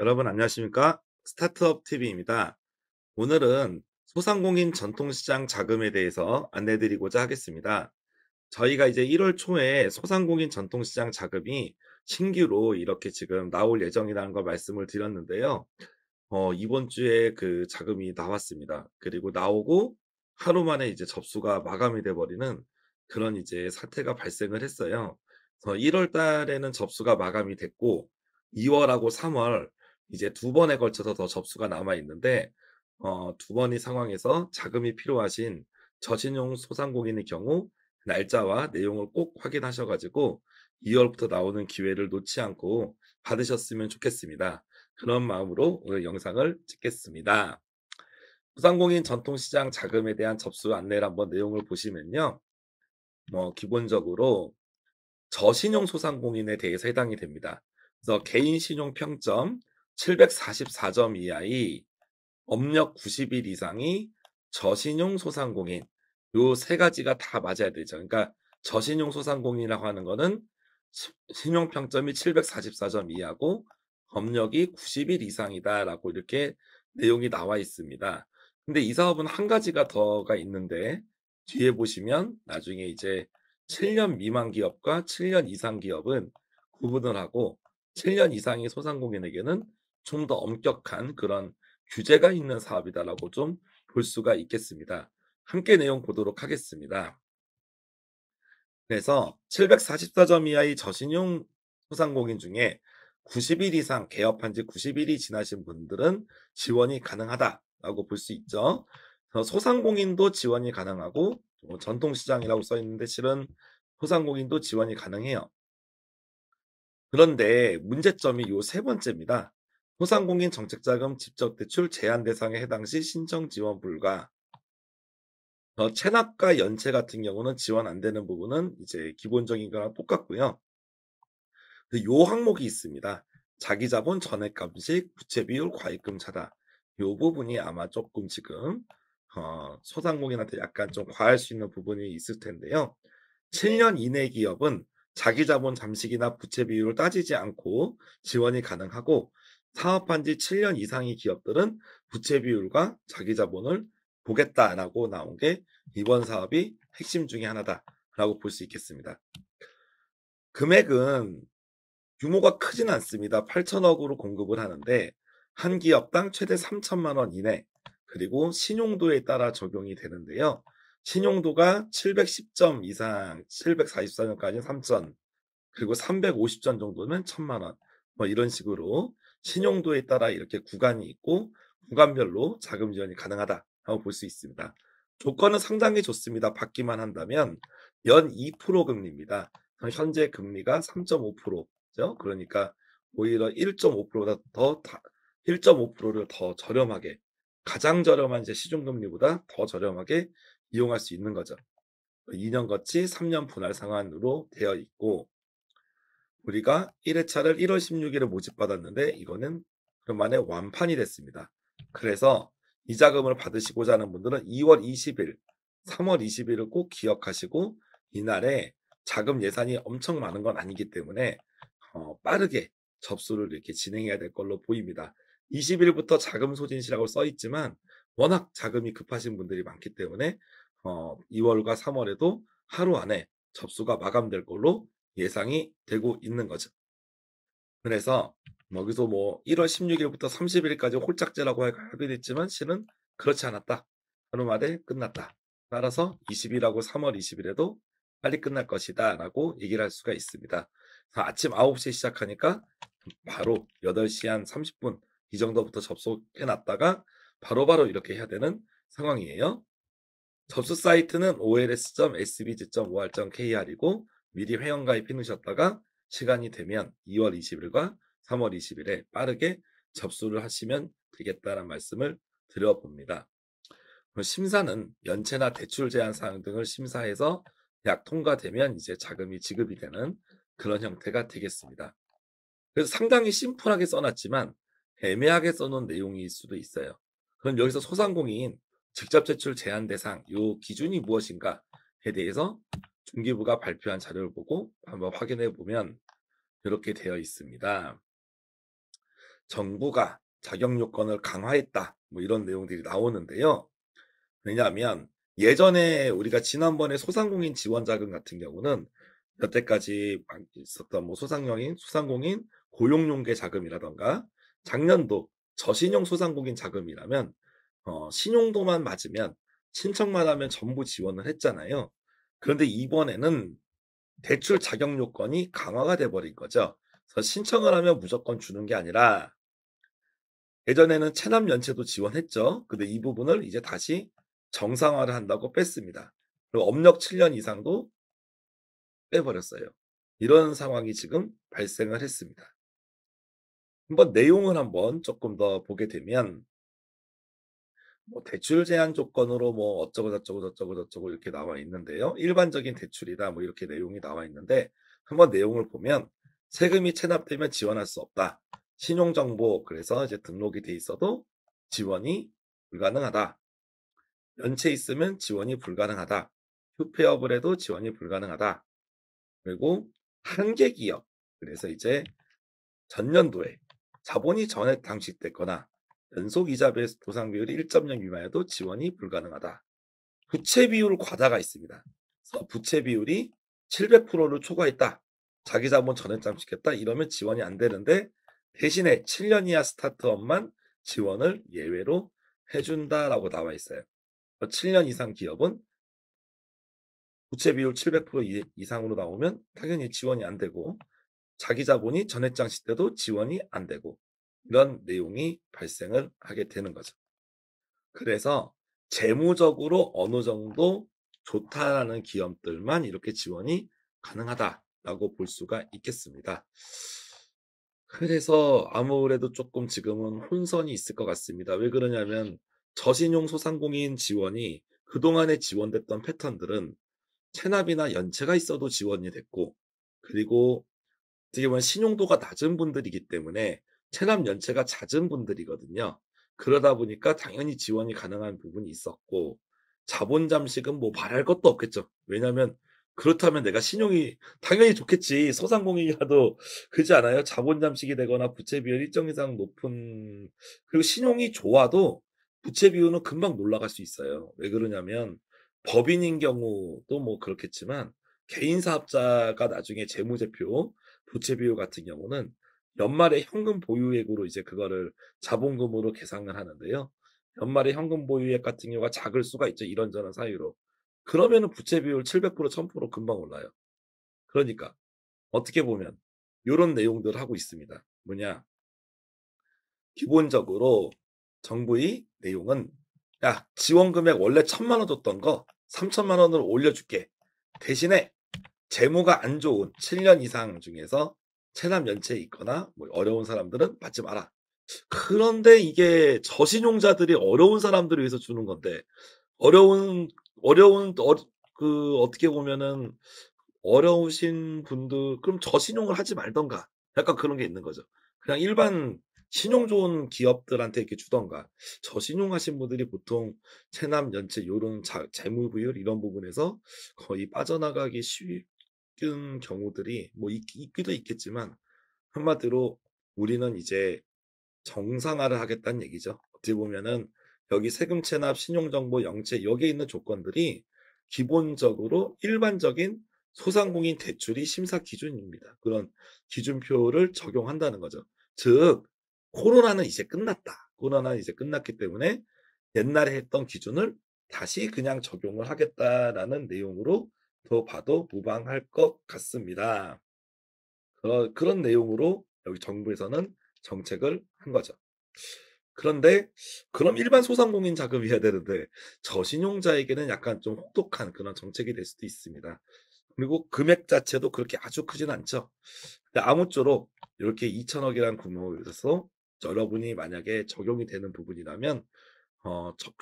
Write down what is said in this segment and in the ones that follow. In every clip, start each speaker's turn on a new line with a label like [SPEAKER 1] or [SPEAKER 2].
[SPEAKER 1] 여러분 안녕하십니까? 스타트업 TV입니다. 오늘은 소상공인 전통시장 자금에 대해서 안내드리고자 하겠습니다. 저희가 이제 1월 초에 소상공인 전통시장 자금이 신규로 이렇게 지금 나올 예정이라는 걸 말씀을 드렸는데요. 이번 주에 그 자금이 나왔습니다. 그리고 나오고 하루 만에 이제 접수가 마감이 돼 버리는 그런 이제 사태가 발생을 했어요. 그래서 1월 달에는 접수가 마감이 됐고 2 월하고 3월 이제 두 번에 걸쳐서 더 접수가 남아 있는데 두 번의 상황에서 자금이 필요하신 저신용 소상공인의 경우 날짜와 내용을 꼭 확인하셔 가지고 2 월부터 나오는 기회를 놓지 않고 받으셨으면 좋겠습니다. 그런 마음으로 오늘 영상을 찍겠습니다. 소상공인 전통시장 자금에 대한 접수 안내를 한번 내용을 보시면요. 기본적으로 저신용 소상공인에 대해서 해당이 됩니다. 그래서 개인 신용 평점 744점 이하의 업력 90일 이상이 저신용 소상공인 요 세 가지가 다 맞아야 되죠. 그러니까 저신용 소상공인이라고 하는 거는 신용 평점이 744점 이하고 업력이 90일 이상이다라고 이렇게 내용이 나와 있습니다. 근데 이 사업은 한 가지가 더가 있는데 뒤에 보시면 나중에 이제 7년 미만 기업과 7년 이상 기업은 구분을 하고 7년 이상의 소상공인에게는 좀 더 엄격한 그런 규제가 있는 사업이다라고 좀 볼 수가 있겠습니다. 함께 내용 보도록 하겠습니다. 그래서 744점 이하의 저신용 소상공인 중에 90일 이상 개업한 지 90 일이 지나신 분들은 지원이 가능하다라고 볼 수 있죠. 그래서 소상공인도 지원이 가능하고 전통시장이라고 써 있는데 실은 소상공인도 지원이 가능해요. 그런데 문제점이 요 세 번째입니다. 소상공인 정책자금 직접대출 제한 대상에 해당 시 신청 지원 불가. 체납과 연체 같은 경우는 지원 안 되는 부분은 이제 기본적인 거랑 똑같고요. 요 항목이 있습니다. 자기 자본 전액 감식, 부채 비율, 과입금 차다. 요 부분이 아마 조금 지금 소상공인한테 약간 좀 과할 수 있는 부분이 있을 텐데요. 7년 이내 기업은 자기 자본 잠식이나 부채 비율을 따지지 않고 지원이 가능하고 사업한 지 7년 이상의 기업들은 부채 비율과 자기 자본을 보겠다라고 나온 게 이번 사업이 핵심 중에 하나다라고 볼 수 있겠습니다. 금액은 규모가 크진 않습니다. 8천억으로 공급을 하는데 한 기업당 최대 3천만 원 이내 그리고 신용도에 따라 적용이 되는데요. 신용도가 710점 이상 744점까지는 3천 그리고 350점 정도는 1,000만 원. 이런 식으로 신용도에 따라 이렇게 구간이 있고 구간별로 자금 지원이 가능하다라고 볼 수 있습니다. 조건은 상당히 좋습니다. 받기만 한다면 연 2% 금리입니다. 현재 금리가 3.5%죠. 그러니까 오히려 1.5%보다 더 1.5%를 더 저렴하게 가장 저렴한 이제 시중금리보다 더 저렴하게 이용할 수 있는 거죠. 2년 거치 3년 분할 상환으로 되어 있고 우리가 1 회차를 1월 16 일에 모집받았는데 이거는 그럼 만에 완판이 됐습니다. 그래서 이 자금을 받으시고자 하는 분들은 2월 20 일, 3월 20 일을 꼭 기억하시고 이날에 자금 예산이 엄청 많은 건 아니기 때문에 빠르게 접수를 이렇게 진행해야 될 걸로 보입니다. 20 일부터 자금 소진시라고 써 있지만 워낙 자금이 급하신 분들이 많기 때문에 2 월과 3 월에도 하루 안에 접수가 마감될 걸로 예상이 되고 있는 거죠. 그래서 여기서 1월 16 일부터 30 일까지 홀짝제라고 하긴 했지만 실은 그렇지 않았다. 하루 만에 끝났다. 따라서 20 일하고 3월 20 일에도 빨리 끝날 것이다라고 얘기를 할 수가 있습니다. 그래서 아침 9 시에 시작하니까 바로 8시 한 30분 이 정도부터 접속해 놨다가 바로바로 이렇게 해야 되는 상황이에요. 접수 사이트는 ols.sbg.or.kr이고 미리 회원가입해 놓으셨다가 시간이 되면 2월 20 일과 3월 20 일에 빠르게 접수를 하시면 되겠다는 말씀을 드려 봅니다. 심사는 연체나 대출 제한 사항 등을 심사해서 약 통과되면 이제 자금이 지급이 되는 그런 형태가 되겠습니다. 그래서 상당히 심플하게 써 놨지만 애매하게 써 놓은 내용일 수도 있어요. 그럼 여기서 소상공인 직접 제출 제한 대상 요 기준이 무엇인가에 대해서 중기부가 발표한 자료를 보고 한번 확인해 보면 이렇게 되어 있습니다. 정부가 자격 요건을 강화했다. 뭐 이런 내용들이 나오는데요. 왜냐하면 예전에 우리가 지난번에 소상공인 지원 자금 같은 경우는 여태까지 있었던 뭐 소상공인 고용용계 자금이라던가 작년도 저신용 소상공인 자금이라면 신용도만 맞으면 신청만 하면 전부 지원을 했잖아요. 그런데 이번에는 대출 자격 요건이 강화가 돼 버린 거죠. 그래서 신청을 하면 무조건 주는 게 아니라 예전에는 체납 연체도 지원했죠. 근데 이 부분을 이제 다시 정상화를 한다고 뺐습니다. 그리고 업력 7년 이상도 빼버렸어요. 이런 상황이 지금 발생을 했습니다. 한번 내용을 한번 조금 더 보게 되면 뭐 대출 제한 조건으로 뭐 어쩌고 저쩌고 저쩌고 저쩌고 이렇게 나와 있는데요. 일반적인 대출이다 뭐 이렇게 내용이 나와 있는데 한번 내용을 보면 세금이 체납되면 지원할 수 없다. 신용정보 그래서 이제 등록이 돼 있어도 지원이 불가능하다. 연체 있으면 지원이 불가능하다. 휴폐업을 해도 지원이 불가능하다. 그리고 한계 기업 그래서 이제 전년도에 자본이 전액 당식됐거나 연속 이자 보상 비율이 1.0 미만해도 지원이 불가능하다. 부채 비율 과다가 있습니다. 그래서 부채 비율이 700%를 초과했다. 자기 자본 전액 잠식했다. 이러면 지원이 안 되는데 대신에 7년 이하 스타트업만 지원을 예외로 해준다라고 나와 있어요. 7년 이상 기업은 부채 비율 700% 이상으로 나오면 당연히 지원이 안 되고 자기 자본이 전액 장식 때도 지원이 안 되고 이런 내용이 발생을 하게 되는 거죠. 그래서 재무적으로 어느 정도 좋다라는 기업들만 이렇게 지원이 가능하다라고 볼 수가 있겠습니다. 그래서 아무래도 조금 지금은 혼선이 있을 것 같습니다. 왜 그러냐면 저신용 소상공인 지원이 그동안에 지원됐던 패턴들은 체납이나 연체가 있어도 지원이 됐고 그리고 어떻게 보면 신용도가 낮은 분들이기 때문에 체납 연체가 잦은 분들이거든요. 그러다 보니까 당연히 지원이 가능한 부분이 있었고 자본 잠식은 뭐 말할 것도 없겠죠. 왜냐하면 그렇다면 내가 신용이 당연히 좋겠지. 소상공인이라도 그렇지 않아요? 자본 잠식이 되거나 부채 비율 일정 이상 높은 그리고 신용이 좋아도 부채 비율은 금방 올라갈 수 있어요. 왜 그러냐면 법인인 경우도 뭐 그렇겠지만 개인 사업자가 나중에 재무제표 부채 비율 같은 경우는 연말에 현금 보유액으로 이제 그거를 자본금으로 계산을 하는데요. 연말에 현금 보유액 같은 경우가 작을 수가 있죠. 이런저런 사유로. 그러면은 부채 비율 700% 1000% 금방 올라요. 그러니까 어떻게 보면 요런 내용들을 하고 있습니다. 뭐냐? 기본적으로 정부의 내용은 야, 지원 금액 원래 1000만 원 줬던 거 3000만 원으로 올려줄게. 대신에 재무가 안 좋은 7년 이상 중에서 체납 연체에 있거나 뭐 어려운 사람들은 받지 마라. 그런데 이게 저신용자들이 어려운 사람들을 위해서 주는 건데 어려운 어려운 어 그 어떻게 보면은 어려우신 분들 그럼 저신용을 하지 말든가. 약간 그런 게 있는 거죠. 그냥 일반 신용 좋은 기업들한테 이렇게 주든가. 저신용하신 분들이 보통 체납 연체 요런 재무 부율 이런 부분에서 거의 빠져나가기 쉬운 경우들이 뭐 있기도 있겠지만 한마디로 우리는 이제 정상화를 하겠다는 얘기죠. 어떻게 보면은 여기 세금 체납, 신용정보 영체 여기에 있는 조건들이 기본적으로 일반적인 소상공인 대출이 심사 기준입니다. 그런 기준표를 적용한다는 거죠. 즉 코로나는 이제 끝났다. 코로나는 이제 끝났기 때문에 옛날에 했던 기준을 다시 그냥 적용을 하겠다라는 내용으로 더 봐도 무방할 것 같습니다. 그런 내용으로 여기 정부에서는 정책을 한 거죠. 그런데 그럼 일반 소상공인 자금이어야 되는데 저신용자에게는 약간 좀 혹독한 그런 정책이 될 수도 있습니다. 그리고 금액 자체도 그렇게 아주 크진 않죠. 근데 아무쪼록 이렇게 2천억이라는 규모에서 여러분이 만약에 적용이 되는 부분이라면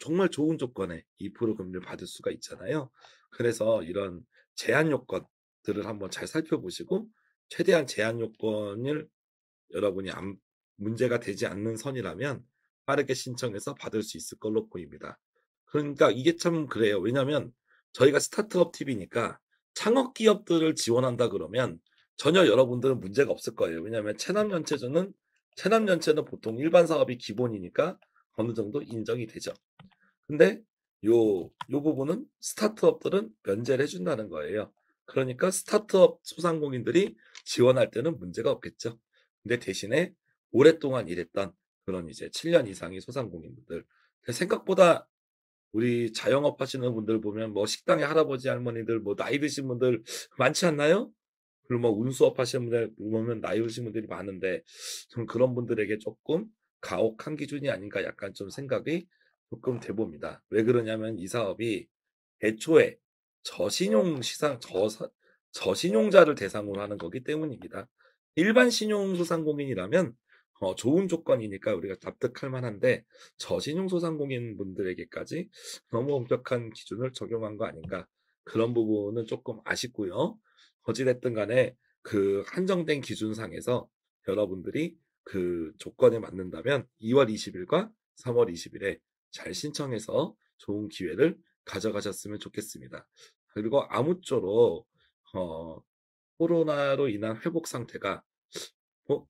[SPEAKER 1] 정말 좋은 조건에 2% 금리를 받을 수가 있잖아요. 그래서 이런 제한 요건들을 한번 잘 살펴보시고 최대한 제한 요건을 여러분이 문제가 되지 않는 선이라면 빠르게 신청해서 받을 수 있을 걸로 보입니다. 그러니까 이게 참 그래요. 왜냐하면 저희가 스타트업 팁이니까 창업 기업들을 지원한다 그러면 전혀 여러분들은 문제가 없을 거예요. 왜냐하면 체납연체제는 체납연체는 보통 일반 사업이 기본이니까 어느 정도 인정이 되죠. 근데 요 부분은 스타트업들은 면제를 해 준다는 거예요. 그러니까 스타트업 소상공인들이 지원할 때는 문제가 없겠죠. 근데 대신에 오랫동안 일했던 그런 이제 7년 이상의 소상공인분들, 생각보다 우리 자영업 하시는 분들 보면 뭐 식당의 할아버지 할머니들 뭐 나이 드신 분들 많지 않나요? 그리고 뭐 운수업 하시는 분들 보면 나이 드신 분들이 많은데, 좀 그런 분들에게 조금 가혹한 기준이 아닌가 약간 좀 생각이 조금 돼 봅니다. 왜 그러냐면 이 사업이 애초에 저신용 시상 저사 저신용자를 대상으로 하는 거기 때문입니다. 일반 신용 소상공인이라면 좋은 조건이니까 우리가 납득할 만한데, 저신용 소상공인 분들에게까지 너무 엄격한 기준을 적용한 거 아닌가. 그런 부분은 조금 아쉽고요. 어찌 됐든 간에 그 한정된 기준상에서 여러분들이 그 조건에 맞는다면 2월 20일과 3월 20일에 잘 신청해서 좋은 기회를 가져가셨으면 좋겠습니다. 그리고 아무쪼록 어 코로나로 인한 회복 상태가,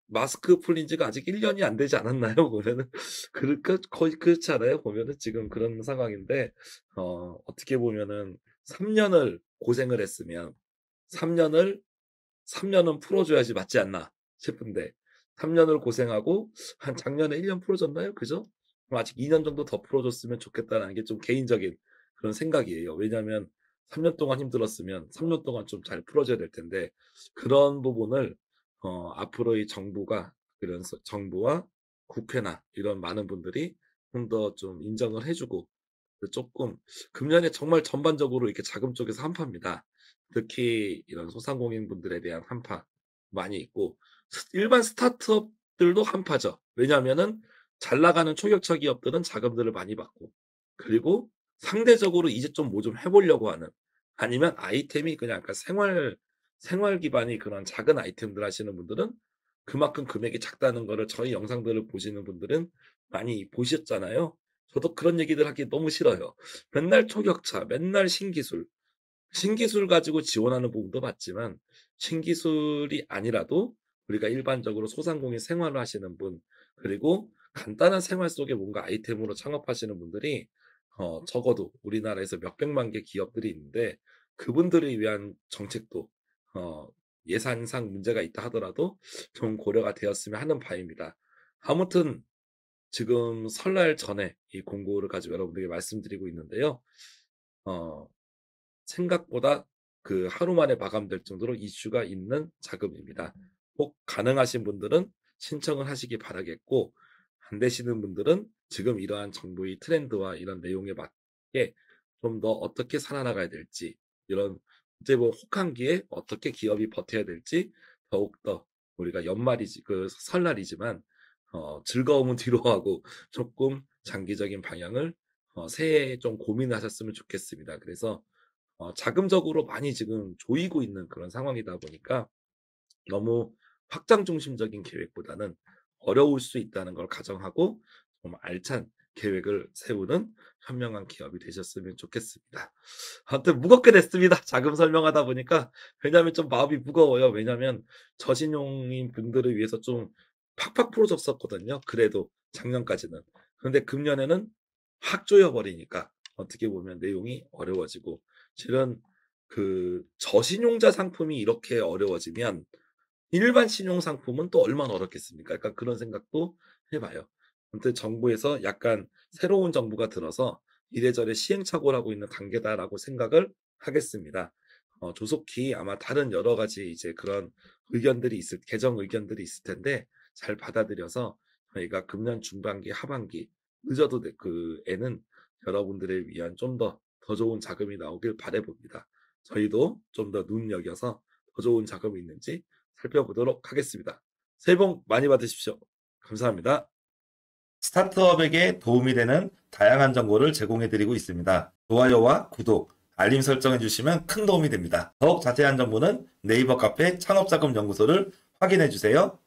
[SPEAKER 1] 마스크 풀린 지가 아직 1 년이 안 되지 않았나요? 보면은 그러니까 거의 그렇지 않아요? 보면은 지금 그런 상황인데, 어떻게 보면은 3 년을 고생을 했으면 3 년을 3 년은 풀어 줘야지 맞지 않나 싶은데, 3 년을 고생하고 한 작년에 1년 풀어 줬나요? 그죠? 그럼 아직 2년 정도 더 풀어 줬으면 좋겠다는 게 좀 개인적인 그런 생각이에요. 왜냐하면 3년 동안 힘들었으면 3년 동안 좀 잘 풀어 줘야 될 텐데, 그런 부분을 앞으로의 정부가, 그런 정부와 국회나 이런 많은 분들이 좀 더 좀 인정을 해 주고, 조금 금년에 정말 전반적으로 이렇게 자금 쪽에서 한파입니다. 특히 이런 소상공인 분들에 대한 한파 많이 있고, 일반 스타트업들도 한파죠. 왜냐하면은 잘 나가는 초격차 기업들은 자금들을 많이 받고, 그리고 상대적으로 이제 좀 뭐 좀 해 보려고 하는, 아니면 아이템이 그냥 약간 생활 기반의 그런 작은 아이템들 하시는 분들은 그만큼 금액이 작다는 거를 저희 영상들을 보시는 분들은 많이 보셨잖아요. 저도 그런 얘기들 하기 너무 싫어요. 맨날 초격차, 맨날 신기술. 신기술 가지고 지원하는 부분도 맞지만, 신기술이 아니라도 우리가 일반적으로 소상공인 생활을 하시는 분, 그리고 간단한 생활 속에 뭔가 아이템으로 창업하시는 분들이 적어도 우리나라에서 몇백만 개 기업들이 있는데, 그분들을 위한 정책도 어 예산상 문제가 있다 하더라도 좀 고려가 되었으면 하는 바입니다. 아무튼 지금 설날 전에 이 공고를 가지고 여러분들에게 말씀드리고 있는데요. 어 생각보다 그 하루 만에 마감될 정도로 이슈가 있는 자금입니다. 꼭 가능하신 분들은 신청을 하시기 바라겠고, 안 되시는 분들은 지금 이러한 정부의 트렌드와 이런 내용에 맞게 좀 더 어떻게 살아나가야 될지, 이런 이제 뭐 혹한기에 어떻게 기업이 버텨야 될지, 더욱더 우리가 연말이지 그 설날이지만 즐거움은 뒤로 하고 조금 장기적인 방향을 새해에 좀 고민하셨으면 좋겠습니다. 그래서 자금적으로 많이 지금 조이고 있는 그런 상황이다 보니까 너무 확장 중심적인 계획보다는 어려울 수 있다는 걸 가정하고 좀 알찬 계획을 세우는 현명한 기업이 되셨으면 좋겠습니다. 아무튼 무겁게 됐습니다. 자금 설명하다 보니까. 왜냐하면 좀 마음이 무거워요. 왜냐하면 저신용인 분들을 위해서 좀 팍팍 풀어줬었거든요. 그래도 작년까지는. 그런데 금년에는 확 조여버리니까 어떻게 보면 내용이 어려워지고, 실은 그 저신용자 상품이 이렇게 어려워지면 일반 신용 상품은 또 얼마나 어렵겠습니까? 약간 그런 생각도 해 봐요. 아무튼 정부에서 약간 새로운 정부가 들어서 이래저래 시행착오를 하고 있는 단계다라고 생각을 하겠습니다. 조속히 아마 다른 여러 가지 이제 그런 개정 의견들이 있을 텐데, 잘 받아들여서 저희가 금년 중반기, 하반기 늦어도 그 애는 여러분들을 위한 좀 더 좋은 자금이 나오길 바라 봅니다. 저희도 좀 더 눈여겨서 더 좋은 자금이 있는지 살펴보도록 하겠습니다. 새해 복 많이 받으십시오. 감사합니다.
[SPEAKER 2] 스타트업에게 도움이 되는 다양한 정보를 제공해 드리고 있습니다. 좋아요와 구독, 알림 설정해 주시면 큰 도움이 됩니다. 더욱 자세한 정보는 네이버 카페 창업자금연구소를 확인해 주세요.